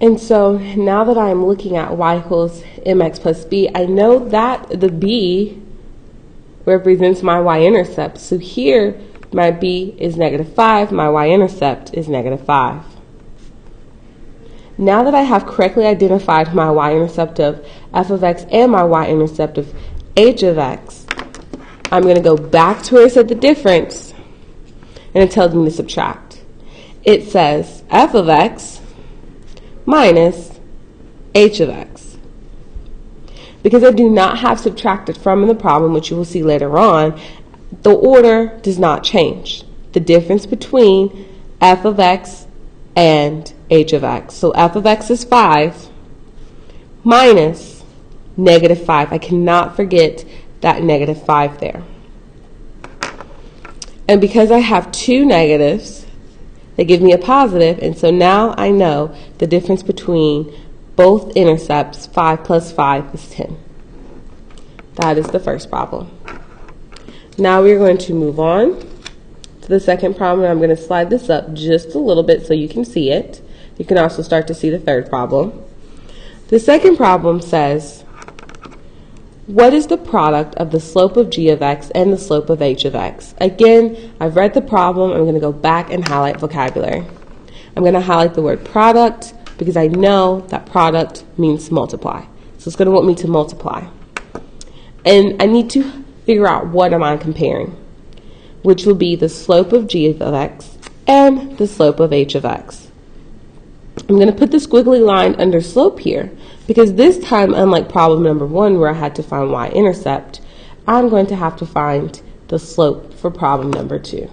And so now that I'm looking at y equals mx plus b, I know that the b represents my y-intercept. So here, my b is -5, my y-intercept is -5. Now that I have correctly identified my y-intercept of f of x and my y-intercept of h of x, I'm going to go back to where it said the difference, and it tells me to subtract. It says f of x minus h of x. Because I do not have subtracted from in the problem, which you will see later on, the order does not change. The difference between f of x and h of x. So f of x is 5 minus -5. I cannot forget that -5 there. And because I have two negatives, they give me a positive, and so now I know the difference between both intercepts, 5 plus 5 is 10. That is the first problem. Now we're going to move on to the second problem. I'm going to slide this up just a little bit so you can see it. You can also start to see the third problem. The second problem says, what is the product of the slope of g of x and the slope of h of x? Again, I've read the problem. I'm going to go back and highlight vocabulary. I'm going to highlight the word product because I know that product means multiply. So it's going to want me to multiply. And I need to figure out what am I comparing, which will be the slope of g of x and the slope of h of x. I'm going to put the squiggly line under slope here because this time, unlike problem number 1 where I had to find y-intercept, I'm going to have to find the slope for problem number 2.